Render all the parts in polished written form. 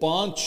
5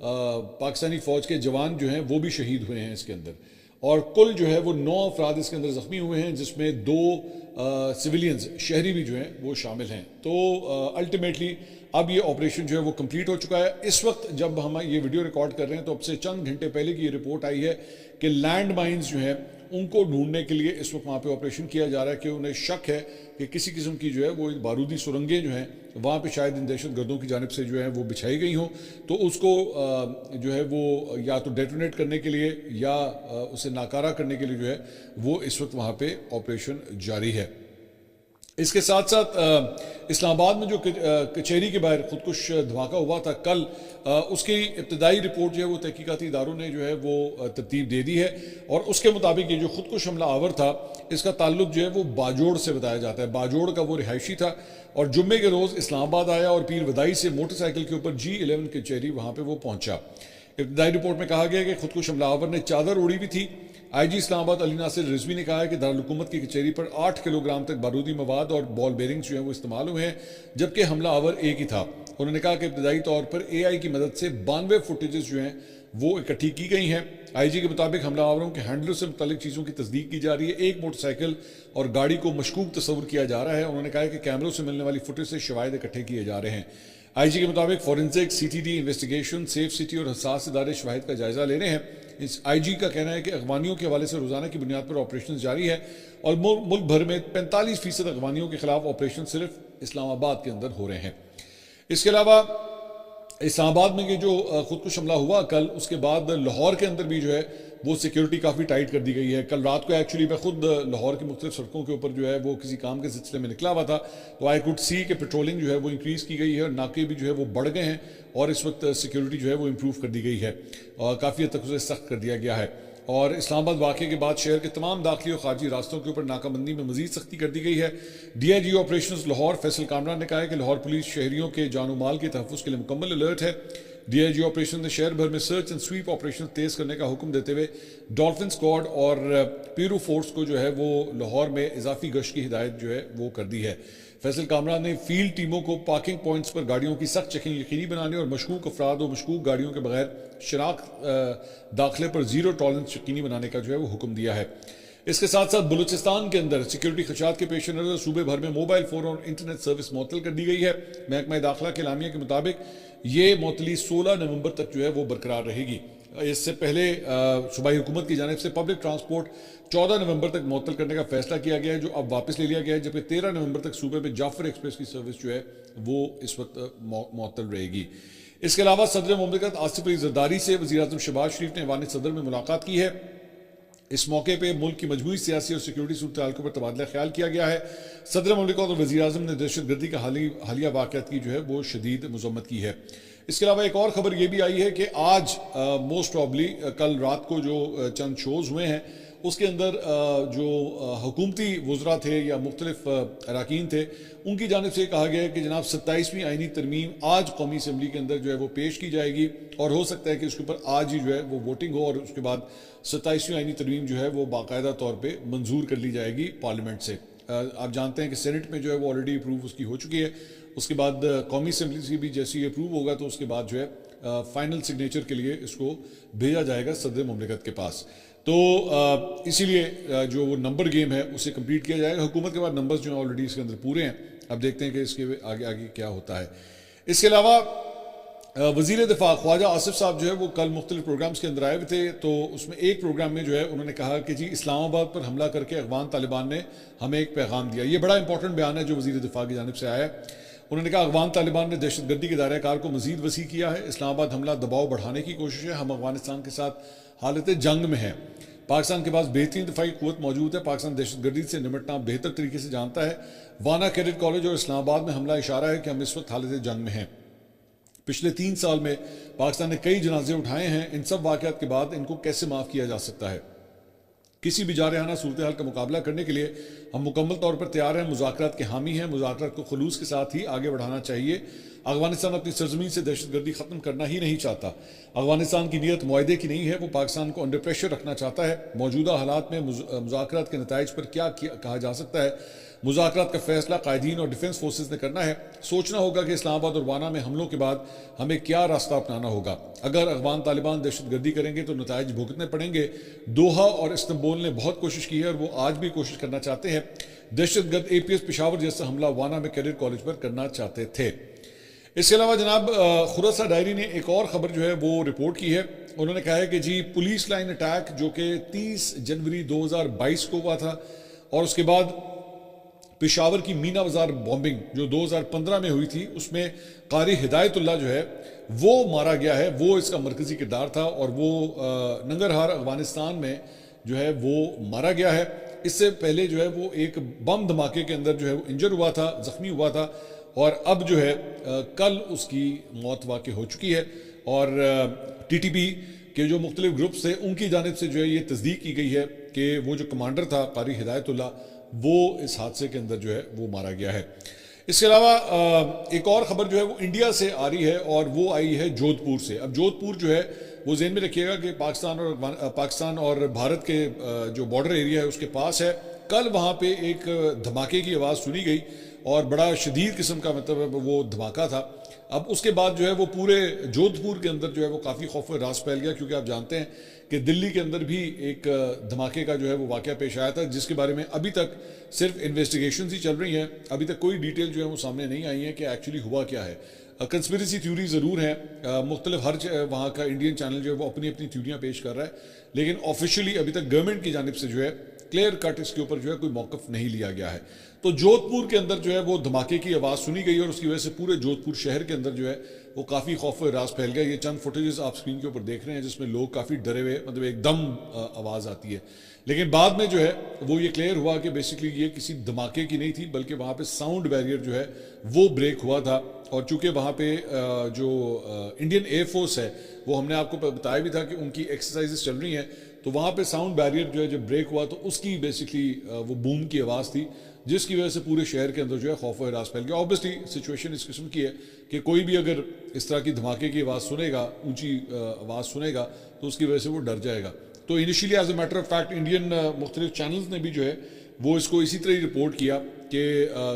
پاکستانی فوج کے جوان جو ہیں وہ بھی شہید ہوئے ہیں اس کے اندر، اور کل جو ہے وہ 9 افراد اس کے اندر زخمی ہوئے ہیں، جس میں 2 سویلینز شہری بھی جو ہیں وہ شامل ہیں۔ تو الٹیمیٹلی اب یہ آپریشن جو ہے وہ کمپلیٹ ہو چکا ہے۔ اس وقت جب ہم یہ ویڈیو ریکارڈ کر رہے ہیں تو اب سے چند گھنٹے پہلے کی یہ رپورٹ آئی ہے کہ لینڈ مائنز جو ہیں ان کو ڈھونڈنے کے لیے اس وقت وہاں پہ آپریشن کیا جا رہا ہے، کہ انہیں شک ہے کہ کسی قسم کی جو ہے وہ بارودی سرنگیں جو ہیں وہاں پہ شاید ان دہشت گردوں کی جانب سے جو ہے وہ بچھائی گئی ہوں، تو اس کو جو ہے وہ یا تو ڈیٹونیٹ کرنے کے لیے یا اسے ناکارہ کرنے کے لیے جو ہے وہ اس وقت وہاں پہ آپریشن جاری ہے۔ اس کے ساتھ ساتھ اسلام آباد میں جو کچہری کے باہر خودکش دھماکہ ہوا تھا کل، اس کی ابتدائی رپورٹ جو ہے وہ تحقیقاتی اداروں نے جو ہے وہ ترتیب دے دی ہے، اور اس کے مطابق یہ جو خودکش حملہ آور تھا اس کا تعلق جو ہے وہ باجوڑ سے بتایا جاتا ہے۔ باجوڑ کا وہ رہائشی تھا اور جمعے کے روز اسلام آباد آیا اور پیر ودائی سے موٹر سائیکل کے اوپر G11 کچہری وہاں پہ وہ پہنچا۔ ابتدائی رپورٹ میں کہا گیا کہ خودکش حملہ آور نے چادر اوڑی بھی تھی۔ آئی جی اسلام آباد علی ناصر رضوی نے کہا ہے کہ دارالحکومت کی کچہری پر 8 کلو گرام تک بارودی مواد اور بال بیرنگز جو ہیں وہ استعمال ہوئے ہیں، جبکہ حملہ آور ایک ہی تھا۔ انہوں نے کہا کہ ابتدائی طور پر AI کی مدد سے 92 فوٹیجز جو ہیں وہ اکٹھی کی گئی ہیں۔ آئی جی کے مطابق حملہ آوروں کے ہینڈلر سے متعلق چیزوں کی تصدیق کی جا رہی ہے۔ ایک موٹر سائیکل اور گاڑی کو مشکوک تصور کیا جا رہا ہے۔ انہوں نے کہا کہ کیمروں سے ملنے والی فوٹیج سے شواہد اکٹھے کیے جا رہے ہیں۔ آئی جی کے مطابق forensic, CTD investigation, safe city اور حساس ادارے شواہد کا جائزہ لے رہے ہیں۔ اس آئی جی کا کہنا ہے کہ اغوانیوں کے حوالے سے روزانہ کی بنیاد پر آپریشن جاری ہے، اور ملک بھر میں 45% اغوانیوں کے خلاف آپریشن صرف اسلام آباد کے اندر ہو رہے ہیں۔ اس کے علاوہ اسلام آباد میں یہ جو خودکش حملہ ہوا کل، اس کے بعد لاہور کے اندر بھی جو ہے وہ سیکیورٹی کافی ٹائٹ کر دی گئی ہے۔ کل رات کو ایکچولی میں خود لاہور کی مختلف سڑکوں کے اوپر جو ہے وہ کسی کام کے سلسلے میں نکلا ہوا تھا، تو آئی کوڈ سی کہ پیٹرولنگ جو ہے وہ انکریز کی گئی ہے، اور ناکے بھی جو ہے وہ بڑھ گئے ہیں، اور اس وقت سیکیورٹی جو ہے وہ امپروو کر دی گئی ہے، اور کافی حد تک اسے سخت کر دیا گیا ہے۔ اور اسلام آباد واقعے کے بعد شہر کے تمام داخلی اور خارجی راستوں کے اوپر ناکہ بندی میں مزید سختی کر دی گئی ہے۔ DIG آپریشنز لاہور فیصل کامران نے کہا ہے کہ لاہور پولیس شہریوں کے جان و مال کے تحفظ کے لیے مکمل الرٹ ہے۔ DIG آپریشن نے شہر بھر میں سرچ اینڈ سویپ آپریشن تیز کرنے کا حکم دیتے ہوئے ڈولفن اسکواڈ اور پیرو فورس کو جو ہے وہ لاہور میں اضافی گشت کی ہدایت جو ہے وہ کر دی ہے۔ فیصل کامران نے فیلڈ ٹیموں کو پارکنگ پوائنٹس پر گاڑیوں کی سخت چیکنگ یقینی بنانے اور مشکوک افراد اور مشکوک گاڑیوں کے بغیر شناخت داخلے پر زیرو ٹالرنس یقینی بنانے کا جو ہے وہ حکم دیا ہے۔ اس کے ساتھ ساتھ بلوچستان کے اندر سیکیورٹی خدشات کے پیش نظر صوبے بھر میں موبائل فون اور انٹرنیٹ سروس معطل کر دی گئی ہے۔ محکمہ داخلہ کے اعلامیہ کے مطابق یہ معطلی 16 نومبر تک جو ہے وہ برقرار رہے گی۔ اس سے پہلے صوبائی حکومت کی جانب سے پبلک ٹرانسپورٹ 14 نومبر تک معطل کرنے کا فیصلہ کیا گیا ہے، جو اب واپس لے لیا گیا ہے، جبکہ 13 نومبر تک صوبے میں جعفر ایکسپریس کی سروس جو ہے وہ اس وقت معطل رہے گی۔ اس کے علاوہ صدر مملکت آصف علی زرداری سے وزیر اعظم شہباز شریف نے ایوان صدر میں ملاقات کی ہے۔ اس موقع پہ ملک کی مجموعی سیاسی اور سیکیورٹی صورتحال کے اوپر تبادلہ خیال کیا گیا ہے۔ صدر مملکت اور وزیر اعظم نے دہشت گردی کا حالیہ واقعات کی جو ہے وہ شدید مذمت کی ہے۔ اس کے علاوہ ایک اور خبر یہ بھی آئی ہے کہ آج موسٹ پروبلی کل رات کو جو چند شوز ہوئے ہیں اس کے اندر جو حکومتی وزراء تھے یا مختلف اراکین تھے، ان کی جانب سے کہا گیا ہے کہ جناب 27ویں آئینی ترمیم آج قومی اسمبلی کے اندر جو ہے وہ پیش کی جائے گی، اور ہو سکتا ہے کہ اس کے اوپر آج ہی جو ہے وہ ووٹنگ ہو، اور اس کے بعد 27ویں آئینی ترمیم جو ہے وہ باقاعدہ طور پہ منظور کر لی جائے گی پارلیمنٹ سے۔ آپ جانتے ہیں کہ سینٹ میں جو ہے وہ آلریڈی اپروو اس کی ہو چکی ہے، اس کے بعد قومی اسمبلی سے بھی جیسے اپروو ہوگا تو اس کے بعد جو ہے فائنل سگنیچر کے لیے اس کو بھیجا جائے گا صدر مملکت کے پاس۔ تو اسی لیے جو وہ نمبر گیم ہے اسے کمپلیٹ کیا جائے گا۔ حکومت کے بعد نمبرز جو ہیں آلریڈی اس کے اندر پورے ہیں، اب دیکھتے ہیں کہ اس کے آگے کیا ہوتا ہے۔ اس کے علاوہ وزیر دفاع خواجہ آصف صاحب جو ہے وہ کل مختلف پروگرامز کے اندر آئے ہوئے تھے، تو اس میں ایک پروگرام میں جو ہے انہوں نے کہا کہ جی اسلام آباد پر حملہ کر کے افغان طالبان نے ہمیں ایک پیغام دیا۔ یہ بڑا امپورٹنٹ بیان ہے جو وزیر دفاع کی جانب سے آیا ہے۔ انہوں نے کہا افغان طالبان نے دہشت گردی کے دائرہ کار کو مزید وسیع کیا ہے، اسلام آباد حملہ دباؤ بڑھانے کی کوشش ہے، ہم افغانستان کے ساتھ حالت جنگ میں ہیں، پاکستان کے پاس بہترین دفاعی قوت موجود ہے، پاکستان دہشت گردی سے نمٹنا بہتر طریقے سے جانتا ہے، وانا کیڈٹ کالج اور اسلام آباد میں حملہ اشارہ ہے کہ ہم اس وقت حالت جنگ میں ہیں۔ پچھلے 3 سال میں پاکستان نے کئی جنازے اٹھائے ہیں، ان سب واقعات کے بعد ان کو کیسے معاف کیا جا سکتا ہے؟ کسی بھی جارحانہ صورتحال کا مقابلہ کرنے کے لیے ہم مکمل طور پر تیار ہیں، مذاکرات کے حامی ہیں، مذاکرات کو خلوص کے ساتھ ہی آگے بڑھانا چاہیے۔ افغانستان اپنی سرزمین سے دہشت گردی ختم کرنا ہی نہیں چاہتا. افغانستان کی نیت معاہدے کی نہیں ہے, وہ پاکستان کو انڈر پریشر رکھنا چاہتا ہے. موجودہ حالات میں مذاکرات کے نتائج پر کیا کہا جا سکتا ہے؟ مذاکرات کا فیصلہ قائدین اور ڈیفنس فورسز نے کرنا ہے. سوچنا ہوگا کہ اسلام آباد اور وانا میں حملوں کے بعد ہمیں کیا راستہ اپنانا ہوگا. اگر افغان طالبان دہشت گردی کریں گے تو نتائج بھگتنے پڑیں گے. دوحہ اور استنبول نے بہت کوشش کی ہے اور وہ آج بھی کوشش کرنا چاہتے ہیں. دہشت گرد اے پی ایس پشاور جیسا حملہ وانا میں کیڈٹ کالج پر کرنا چاہتے تھے. اس کے علاوہ جناب خراسہ ڈائری نے ایک اور خبر جو ہے وہ رپورٹ کی ہے. انہوں نے کہا ہے کہ جی پولیس لائن اٹیک جو کہ 30 جنوری 2022 کو ہوا تھا, اور اس کے بعد پشاور کی مینا بازار بومبنگ جو 2015 میں ہوئی تھی, اس میں قاری ہدایت اللہ جو ہے وہ مارا گیا ہے. وہ اس کا مرکزی کردار تھا اور وہ ننگرہار افغانستان میں جو ہے وہ مارا گیا ہے. اس سے پہلے جو ہے وہ ایک بم دھماکے کے اندر جو ہے وہ انجر ہوا تھا, زخمی ہوا تھا, اور اب جو ہے کل اس کی موت واقع ہو چکی ہے. اور ٹی ٹی پی کے جو مختلف گروپس تھے ان کی جانب سے جو ہے یہ تصدیق کی گئی ہے کہ وہ جو کمانڈر تھا قاری ہدایت اللہ وہ اس حادثے کے اندر جو ہے وہ مارا گیا ہے. اس کے علاوہ ایک اور خبر جو ہے وہ انڈیا سے آ رہی ہے اور وہ آئی ہے جودھ پور سے. اب جودھ پور جو ہے وہ ذہن میں رکھیے گا کہ پاکستان اور بھارت کے جو بارڈر ایریا ہے اس کے پاس ہے. کل وہاں پہ ایک دھماکے کی آواز سنی گئی اور بڑا شدید قسم کا مطلب وہ دھماکہ تھا. اب اس کے بعد جو ہے وہ پورے جودھ پور کے اندر جو ہے وہ کافی خوف و راز پھیل گیا, کیونکہ آپ جانتے ہیں کہ دلی کے اندر بھی ایک دھماکے کا جو ہے وہ واقعہ پیش آیا تھا, جس کے بارے میں ابھی تک صرف انویسٹیگیشنز ہی چل رہی ہیں. ابھی تک کوئی ڈیٹیل جو ہے وہ سامنے نہیں آئی ہے کہ ایکچولی ہوا کیا ہے. کنسپیریسی تھیوری ضرور ہیں, مختلف ہر وہاں کا انڈین چینل جو ہے وہ اپنی اپنی تھیوریاں پیش کر رہا ہے, لیکن آفیشیلی ابھی تک گورنمنٹ کی جانب سے جو ہے کلیئر کٹ اس کے اوپر جو ہے کوئی موقف نہیں لیا گیا ہے. تو جودھ پور کے اندر جو ہے وہ دھماکے کی آواز سنی گئی اور اس کی وجہ سے پورے جودھ پور شہر کے اندر جو ہے وہ کافی خوف و راز پھیل گیا. یہ چند فوٹیجز آپ اسکرین کے اوپر دیکھ رہے ہیں جس میں لوگ کافی ڈرے ہوئے, مطلب ایک دم آواز آتی ہے. لیکن بعد میں جو ہے وہ یہ کلیئر ہوا کہ بیسکلی یہ کسی دھماکے کی نہیں تھی, بلکہ وہاں پہ ساؤنڈ بیریئر جو ہے وہ بریک ہوا تھا. اور چونکہ وہاں پہ جو انڈین ایئر فورس ہے وہ ہم نے آپ کو بتایا بھی تھا کہ ان کی ایکسرسائزز چل رہی ہیں, تو وہاں پہ ساؤنڈ بیریئر جو ہے جب بریک ہوا تو اس کی بیسکلی وہ بوم کی آواز تھی, جس کی وجہ سے پورے شہر کے اندر جو ہے خوف و ہراس پھیل گیا. آبویسلی سچویشن اس قسم کی ہے کہ کوئی بھی اگر اس طرح کی دھماکے کی آواز سنے گا, اونچی آواز سنے گا, تو اس کی وجہ سے وہ ڈر جائے گا. تو initially as a matter of fact Indian مختلف چینلز نے بھی جو ہے وہ اس کو اسی طرح ہی رپورٹ کیا کہ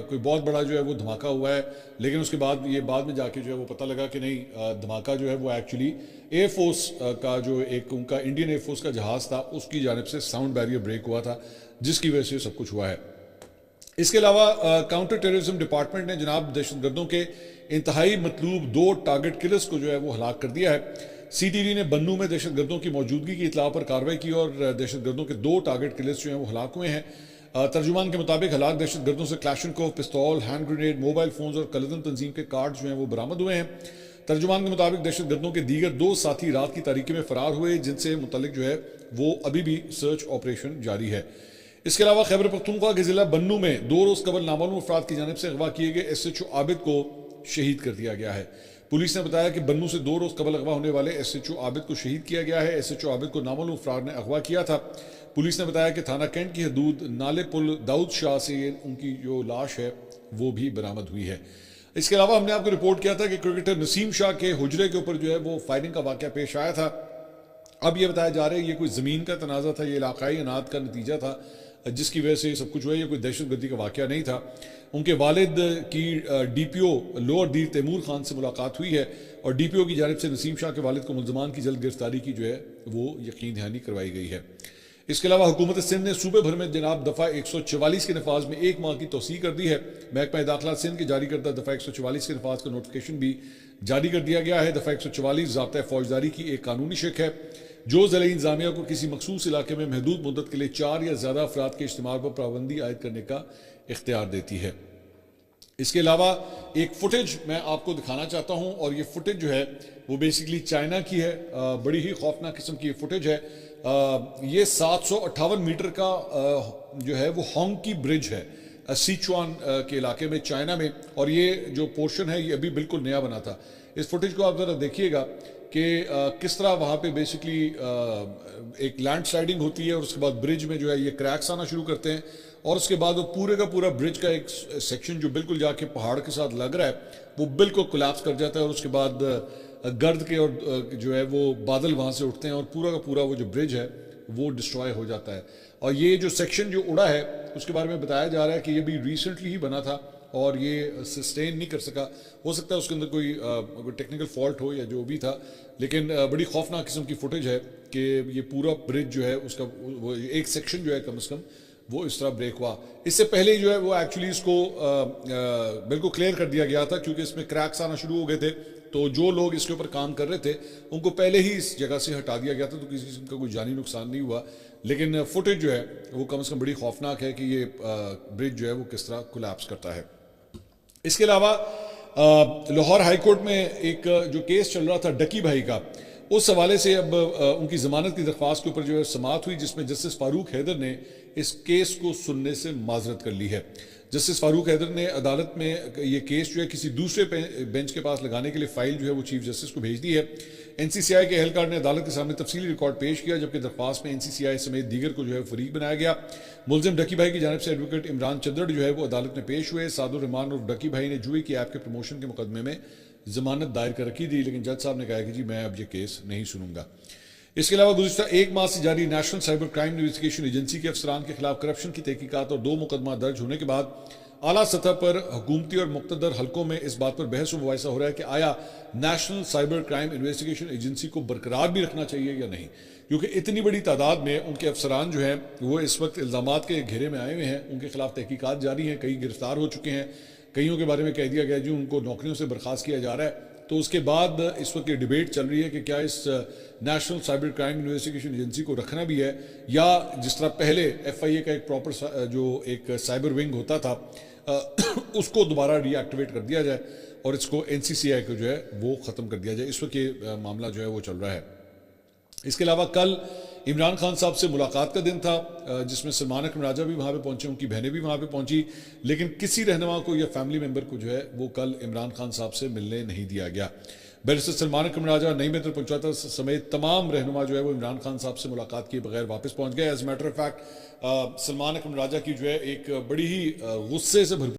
کوئی بہت بڑا جو ہے وہ دھماکہ ہوا ہے, لیکن اس کے بعد یہ بعد میں جا کے جو ہے وہ پتہ لگا کہ نہیں, دھماکہ جو ہے وہ ایکچولی ایئر فورس کا جو ایک ان کا انڈین ایئر فورس کا جہاز تھا اس کی جانب سے ساؤنڈ بیریئر بریک ہوا تھا, جس کی وجہ سے سب کچھ ہوا ہے. اس کے علاوہ کاؤنٹر ٹیررزم ڈپارٹمنٹ نے جناب دہشت گردوں کے انتہائی مطلوب 2 ٹارگٹ کلرز کو جو ہے وہ ہلاک کر دیا ہے. سی ٹی ڈی نے بنو میں دہشت گردوں کی موجودگی کی اطلاع پر کارروائی کی اور دہشت گردوں کے 2 ٹارگٹ کلرز جو ہیں وہ ہلاک ہوئے ہیں. ترجمان کے مطابق ہلاک دہشت گردوں سے کلاشنکوف, پستول, ہینڈ گرینیڈ, موبائل فونز اور کلدن تنظیم کے کارڈ جو ہیں وہ برآمد ہوئے ہیں. ترجمان کے مطابق دہشت گردوں کے دیگر 2 ساتھی رات کی تاریکی میں فرار ہوئے, جن سے متعلق جو ہے وہ ابھی بھی سرچ آپریشن جاری ہے. اس کے علاوہ خیبر پختونخوا کے ضلع بنو میں 2 روز قبل نامعلوم افراد کی جانب سے اغوا کیے گئے ایس ایچ او عابد کو شہید کر دیا گیا ہے. پولیس نے بتایا کہ بنو سے 2 روز قبل اغوا ہونے والے ایس ایچ او عابد کو شہید کیا گیا ہے. ایس ایچ او عابد کو نامعلوم افراد نے اغوا کیا تھا. پولیس نے بتایا کہ تھانہ کینٹ کی حدود نالے پل داؤد شاہ سے ان کی جو لاش ہے وہ بھی برآمد ہوئی ہے. اس کے علاوہ ہم نے آپ کو رپورٹ کیا تھا کہ کرکٹر نسیم شاہ کے حجرے کے اوپر جو ہے وہ فائرنگ کا واقعہ پیش آیا تھا. اب یہ بتایا جا رہا ہے یہ کوئی زمین کا تنازع تھا, یہ علاقائی اناج کا نتیجہ تھا جس کی وجہ سے یہ سب کچھ ہوا. یہ کوئی دہشت گردی کا واقعہ نہیں تھا. ان کے والد کی ڈی پی او لوور دیر تیمور خان سے ملاقات ہوئی ہے اور ڈی پی او کی جانب سے نسیم شاہ کے والد کو ملزمان کی جلد گرفتاری کی جو ہے وہ یقین دہانی کروائی گئی ہے. اس کے علاوہ حکومت سندھ نے صوبے بھر میں جناب دفعہ 144 کے نفاذ میں 1 ماہ کی توسیع کر دی ہے. محکمہ داخلہ سندھ کے جاری کردہ دفعہ 144 کے نفاذ کا نوٹیفکیشن بھی جاری کر دیا گیا ہے. دفعہ 144 ضابطۂ فوجداری کی ایک قانونی شق ہے جو ضلعی انتظامیہ کو کسی مخصوص علاقے میں محدود مدت کے لیے 4 یا زیادہ افراد کے اجتماع پر پابندی عائد کرنے کا اختیار دیتی ہے. اس کے علاوہ ایک فوٹیج میں آپ کو دکھانا چاہتا ہوں اور یہ فوٹیج جو ہے وہ بیسیکلی چائنا کی ہے. بڑی ہی خوفناک قسم کی فوٹیج ہے. یہ 758 میٹر کا جو ہے وہ ہانگ کی برج ہے سیچوان کے علاقے میں چائنا میں, اور یہ جو پورشن ہے یہ ابھی بالکل نیا بنا تھا. اس فوٹیج کو آپ ذرا دیکھیے گا کہ کس طرح وہاں پہ بیسکلی ایک لینڈ سلائڈنگ ہوتی ہے اور اس کے بعد برج میں جو ہے یہ کریکس آنا شروع کرتے ہیں اور اس کے بعد وہ پورے کا پورا برج کا ایک سیکشن جو بالکل جا کے پہاڑ کے ساتھ لگ رہا ہے وہ بالکل کولیپس کر جاتا ہے، اور اس کے بعد گرد کے اور جو ہے وہ بادل وہاں سے اٹھتے ہیں اور پورا کا پورا وہ جو برج ہے وہ ڈسٹروائے ہو جاتا ہے. اور یہ جو سیکشن جو اڑا ہے اس کے بارے میں بتایا جا رہا ہے کہ یہ بھی ریسنٹلی ہی بنا تھا اور یہ سسٹین نہیں کر سکا. ہو سکتا ہے اس کے اندر کوئی ٹیکنیکل فالٹ ہو یا جو بھی تھا، لیکن بڑی خوفناک قسم کی فوٹیج ہے کہ یہ پورا برج جو ہے اس کا وہ ایک سیکشن جو ہے کم از کم وہ اس طرح بریک ہوا. اس سے پہلے جو ہے وہ ایکچولی اس کو بالکل کلیئر کر دیا گیا تھا کیونکہ اس میں کریکس آنا شروع ہو گئے تھے، تو جو لوگ اس کے اوپر کام کر رہے تھے ان کو پہلے ہی اس جگہ سے ہٹا دیا گیا تھا، تو کسی قسم کا کوئی جانی نقصان نہیں ہوا. لیکن فوٹیج جو ہے وہ کم از کم بڑی خوفناک ہے کہ یہ برج جو ہے وہ کس طرح کولیپس کرتا ہے. اس کے علاوہ لاہور ہائی کورٹ میں ایک جو کیس چل رہا تھا ڈکی بھائی کا، اس حوالے سے اب ان کی ضمانت کی درخواست کے اوپر جو ہے سماعت ہوئی، جس میں جسٹس فاروق حیدر نے اس کیس کو سننے سے معذرت کر لی ہے. جسٹس فاروق حیدر نے عدالت میں یہ کیس جو ہے کسی دوسرے بینچ کے پاس لگانے کے لیے فائل جو ہے وہ چیف جسٹس کو بھیج دی ہے. این سی سی آئی کے اہلکار نے عدالت کے سامنے تفصیلی ریکارڈ پیش کیا، جبکہ درخواست میں این سی سی آئی سمیت دیگر کو جو ہے فریق بنایا گیا. ملزم ڈکی بھائی کی جانب سے ایڈوکیٹ عمران چندر جو ہے وہ عدالت میں پیش ہوئے. سعد الرحمان اور ڈکی بھائی نے جوئی کی ایپ کے پروموشن کے مقدمے میں ضمانت دائر کر رکھی تھی، لیکن جج صاحب نے کہا کہ جی میں اب یہ کیس نہیں سنوں گا. اس کے علاوہ گزشتہ ایک ماہ سے جاری national cyber crime investigation agency کے افسران کے خلاف کرپشن کی تحقیقات اور 2 مقدمہ درج ہونے کے بعد اعلیٰ سطح پر حکومتی اور مقتدر حلقوں میں اس بات پر بحث و مباحثہ ہو رہا ہے کہ آیا national cyber crime investigation agency کو برقرار بھی رکھنا چاہیے یا نہیں، کیونکہ اتنی بڑی تعداد میں ان کے افسران جو ہیں وہ اس وقت الزامات کے گھیرے میں آئے ہوئے ہیں. ان کے خلاف تحقیقات جاری ہیں، کئی گرفتار ہو چکے ہیں، کئیوں کے بارے میں کہہ دیا گیا جو ان کو نوکریوں سے برخاست کیا جا رہا ہے. تو اس کے بعد اس وقت یہ ڈیبیٹ چل رہی ہے کہ کیا اس national cyber crime investigation agency کو رکھنا بھی ہے، یا جس طرح پہلے ایف آئی اے کا ایک پراپر جو ایک سائبر ونگ ہوتا تھا اس کو دوبارہ ری ایکٹیویٹ کر دیا جائے اور اس کو این سی سی آئی کو جو ہے وہ ختم کر دیا جائے. اس وقت یہ معاملہ جو ہے وہ چل رہا ہے. اس کے علاوہ کل عمران خان صاحب سے ملاقات کا دن تھا، جس میں سلمان اکرم راجہ بھی وہاں پہ پہنچے، ان کی بہنیں بھی وہاں پہ پہنچی، لیکن کسی رہنما کو یا فیملی ممبر کو جو ہے وہ کل عمران خان صاحب سے ملنے نہیں دیا گیا. بیرسٹر سلمان اکرم راجہ، نعیم متر پنچوتا سمیت تمام رہنما جو ہے وہ عمران خان صاحب سے ملاقات کیے بغیر واپس پہنچ گئے. As matter of fact Salman Akram Raja کی جو ہے ایک بڑی ہی غصے سے بھرپور